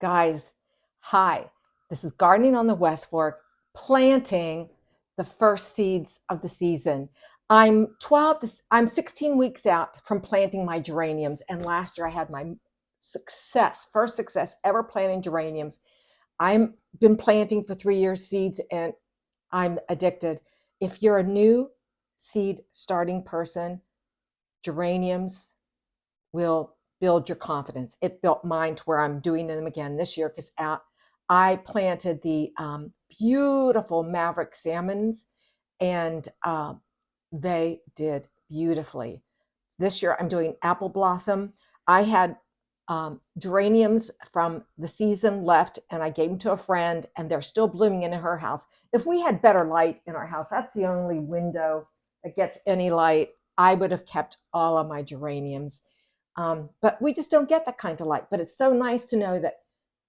Guys, hi. This is Gardening on the West Fork, planting the first seeds of the season. I'm 16 weeks out from planting my geraniums, and last year I had my first success ever planting geraniums. I've been planting for 3 years seeds, and I'm addicted. If you're a new seed starting person, geraniums will build your confidence. It built mine to where I'm doing them again this year because I planted the beautiful Maverick salmons, and they did beautifully. This year I'm doing Appleblossom. I had geraniums from the season left, and I gave them to a friend, and they're still blooming in her house. If we had better light in our house, that's the only window that gets any light, I would have kept all of my geraniums. But we just don't get that kind of light. But it's so nice to know that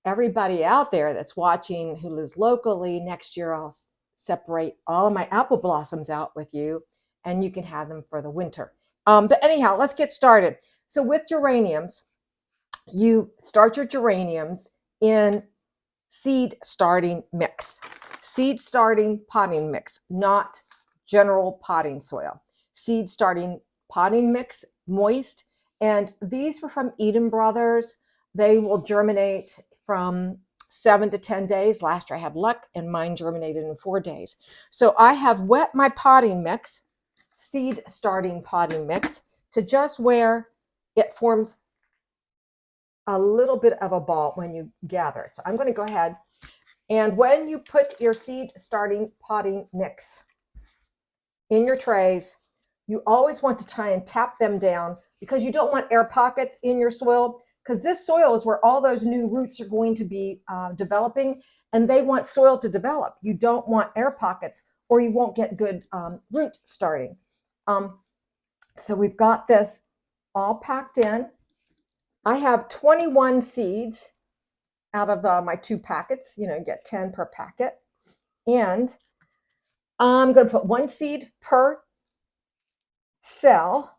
everybody out there that's watching who lives locally, next year I'll separate all of my apple blossoms out with you, and you can have them for the winter. But anyhow, let's get started. So with geraniums, you start your geraniums in seed starting mix. Seed starting potting mix, not general potting soil. Seed starting potting mix, moist. And these were from Eden Brothers. They will germinate from 7 to 10 days. Last year I had luck, and mine germinated in 4 days. So I have wet my potting mix, seed starting potting mix, to just where it forms a little bit of a ball when you gather it. So I'm going to go ahead, and when you put your seed starting potting mix in your trays, you always want to try and tap them down, because you don't want air pockets in your soil, because this soil is where all those new roots are going to be developing, and they want soil to develop. You don't want air pockets, or you won't get good root starting. So we've got this all packed in. I have 21 seeds out of my 2 packets. You get 10 per packet. And I'm going to put 1 seed per cell.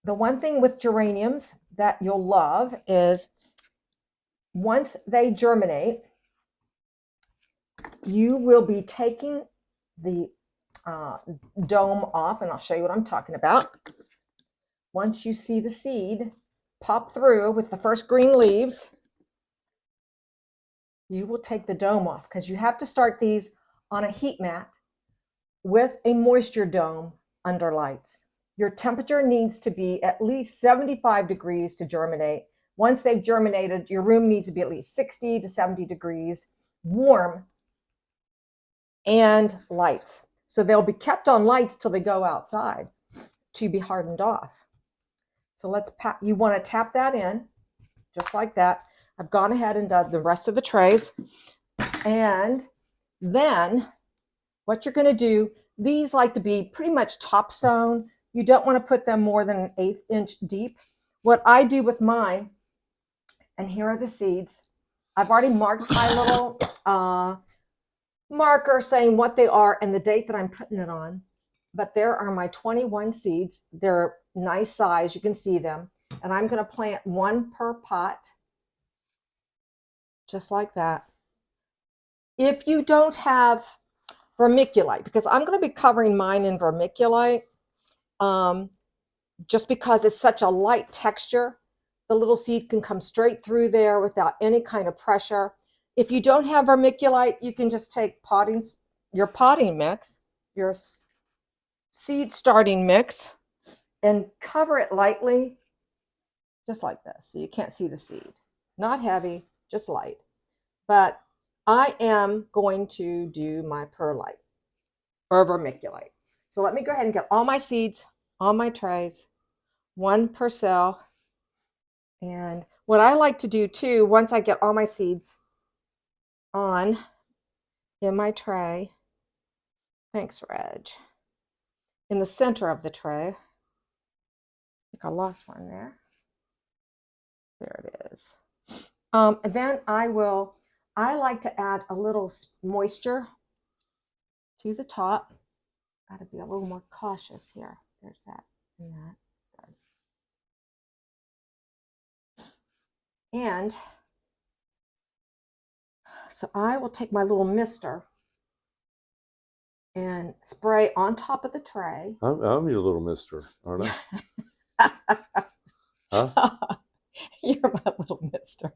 The one thing with geraniums that you'll love is once they germinate, you will be taking the dome off, and I'll show you what I'm talking about. Once you see the seed pop through with the first green leaves, you will take the dome off, because you have to start these on a heat mat with a moisture dome under lights. Your temperature needs to be at least 75 degrees to germinate. Once they've germinated, your room needs to be at least 60 to 70 degrees warm, and lights. So they'll be kept on lights till they go outside to be hardened off. So you want to tap that in just like that. I've gone ahead and done the rest of the trays. And then what you're going to do, these like to be pretty much top sown. You don't want to put them more than an 1/8 inch deep. What I do with mine, and here are the seeds. I've already marked my little marker saying what they are and the date that I'm putting it on. But there are my 21 seeds. They're nice size. You can see them. And I'm going to plant 1 per pot, just like that. If you don't have vermiculite, because I'm going to be covering mine in vermiculite, just because it's such a light texture, the little seed can come straight through there without any kind of pressure. If you don't have vermiculite, you can just take your potting mix, your seed starting mix, and cover it lightly, just like this, so you can't see the seed. Not heavy, just light. But I am going to do my perlite or vermiculite. So let me go ahead and get all my seeds on my trays, 1 per cell. And what I like to do too, once I get all my seeds on in my tray, thanks, Reg, in the center of the tray, I think I lost one there. There it is. And then I like to add a little moisture to the top. Got to be a little more cautious here. There's that and that. Good. And So I will take my little mister and spray on top of the tray. I'm your little mister, aren't I? Huh? You're my little mister.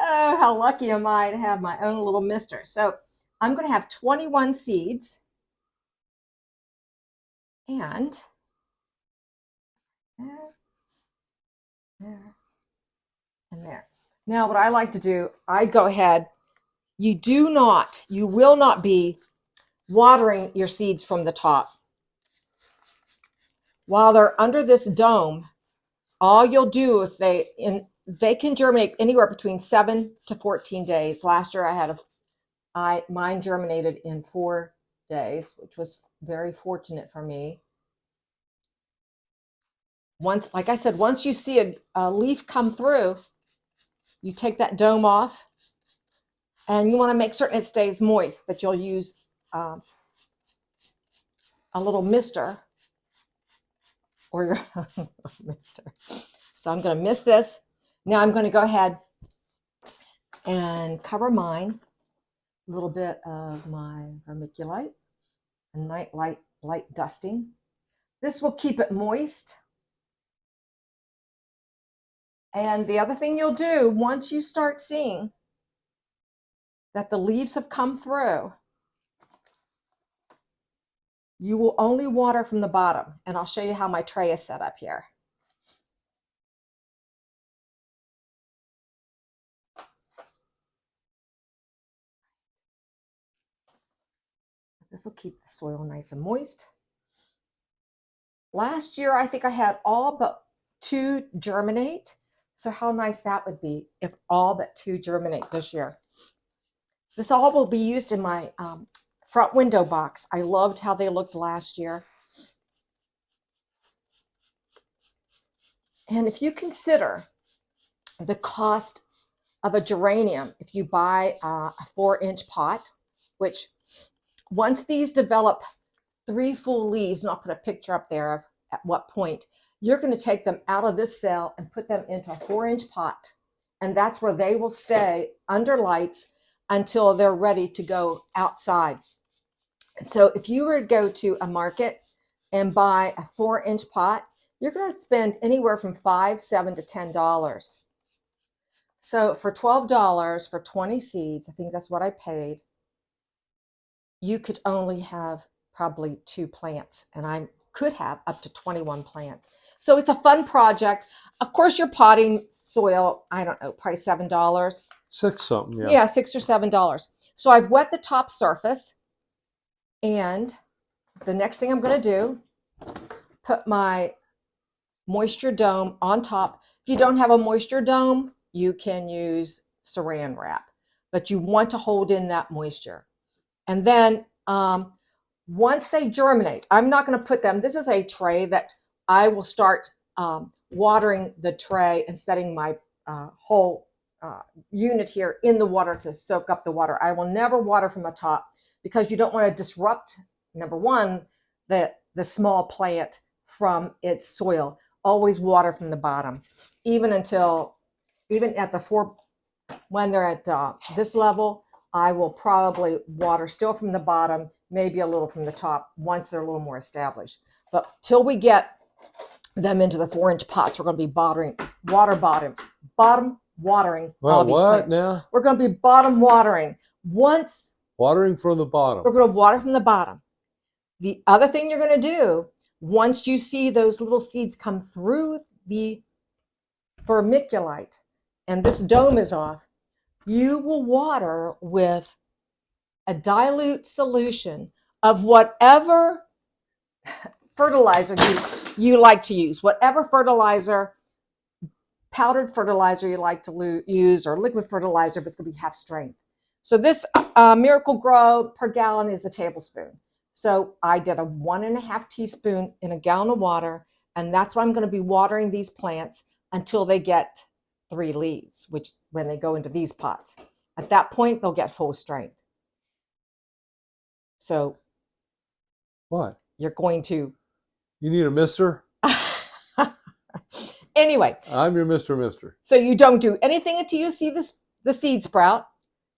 Oh, how lucky am I to have my own little mister. So I'm going to have 21 seeds. And there, and there. Now, what I like to do, I go ahead. You will not be watering your seeds from the top. While they're under this dome, all you'll do if they can germinate anywhere between 7 to 14 days. Last year mine germinated in 4 days, which was very fortunate for me. Like I said, once you see a leaf come through, you take that dome off, and you want to make certain it stays moist, but you'll use a little mister or your mister. So I'm going to mist this. Now I'm going to go ahead and cover mine. A little bit of my vermiculite and light dusting. This will keep it moist. And the other thing you'll do, once you start seeing that the leaves have come through, you will only water from the bottom. And I'll show you how my tray is set up here. This will keep the soil nice and moist. Last year, I think I had all but 2 germinate. So how nice that would be if all but 2 germinate this year. This all will be used in my front window box. I loved how they looked last year. And if you consider the cost of a geranium, if you buy a 4-inch pot, which once these develop 3 full leaves, and I'll put a picture up there of at what point, you're going to take them out of this cell and put them into a 4-inch pot. And that's where they will stay under lights until they're ready to go outside. So if you were to go to a market and buy a 4-inch pot, you're going to spend anywhere from $5, $7 to $10. So for $12 for 20 seeds, I think that's what I paid, you could only have probably 2 plants, and I could have up to 21 plants. So it's a fun project. Of course, your potting soil, I don't know, probably $7. 6 something, yeah. Yeah, $6 or $7. So I've wet the top surface, and the next thing I'm going to do, put my moisture dome on top. If you don't have a moisture dome, you can use saran wrap, but you want to hold in that moisture. And then once they germinate, I'm not going to put them, this is a tray that I will start watering the tray and setting my whole unit here in the water to soak up the water. I will never water from the top because you don't want to disrupt, number one, the small plant from its soil. Always water from the bottom, even at the when they're at this level, I will probably water still from the bottom, maybe a little from the top once they're a little more established. But till we get them into the 4-inch pots, we're going to be bottom watering. Well, all these what plants. now? We're going to be bottom watering. Once watering from the bottom. We're going to water from the bottom. The other thing you're going to do, once you see those little seeds come through the vermiculite and this dome is off, you will water with a dilute solution of whatever fertilizer you like to use, whatever fertilizer, powdered fertilizer you like to use, or liquid fertilizer, but it's going to be half strength. So this Miracle Grow per gallon is a tablespoon. So I did a 1.5 teaspoon in a gallon of water, and that's what I'm going to be watering these plants until they get 3 leaves, which when they go into these pots. At that point, they'll get full strength. So what? You're going to... You need a mister? Anyway, I'm your Mr. so you don't do anything until you see the seed sprout.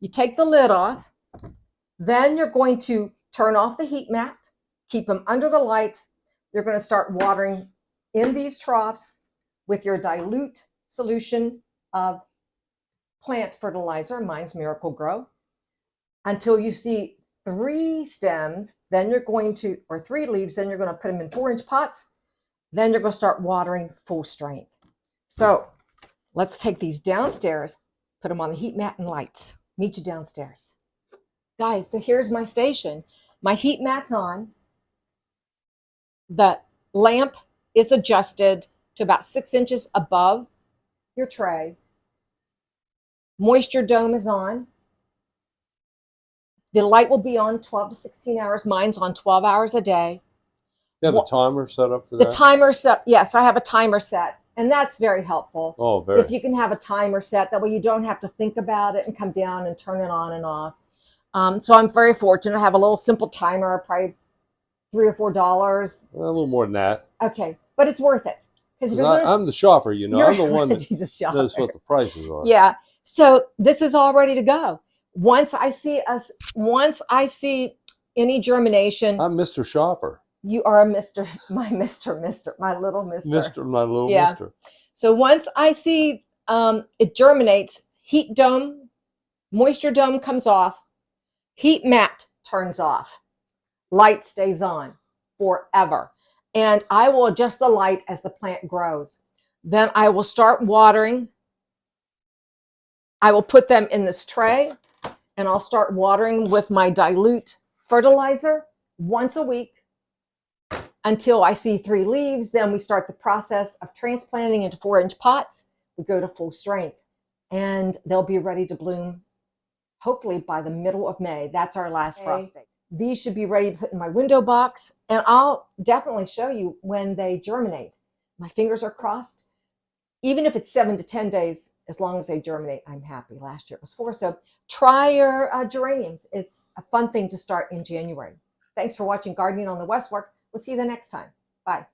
You take the lid off. Then you're going to turn off the heat mat, keep them under the lights. You're going to start watering in these troughs with your dilute solution of plant fertilizer. Mine's Miracle Grow. Until you see 3 stems, then you're going to, or 3 leaves, then you're going to put them in 4-inch pots. Then you're going to start watering full strength. So let's take these downstairs, put them on the heat mat and lights. Meet you downstairs. Guys, so here's my station. My heat mat's on. The lamp is adjusted to about 6 inches above your tray. Moisture dome is on. The light will be on 12 to 16 hours. Mine's on 12 hours a day. You have a timer set up for The that? timer set, yes, I have a timer set, and that's very helpful. Oh, very. If you can have a timer set, that way you don't have to think about it and come down and turn it on and off. So I'm very fortunate. I have a little simple timer, probably $3 or $4. A little more than that. Okay, but it's worth it. Because I'm the shopper, you know. I'm the one that knows what the prices are. Yeah. So this is all ready to go. Once I see any germination, I'm Mr. Shopper. you are my little mister. My little mister. So once I see it germinates, heat dome, moisture dome comes off, heat mat turns off, light stays on forever. And I will adjust the light as the plant grows. Then I will start watering. I will put them in this tray and I'll start watering with my dilute fertilizer once a week until I see 3 leaves. Then we start the process of transplanting into 4-inch pots. We go to full strength and they'll be ready to bloom hopefully by the middle of May. That's our last frost date. These should be ready to put in my window box, and I'll definitely show you when they germinate. My fingers are crossed. Even if it's 7 to 10 days, as long as they germinate, I'm happy. Last year it was 4. So try your geraniums. It's a fun thing to start in January. Thanks for watching Gardening on the West Fork. We'll see you the next time. Bye.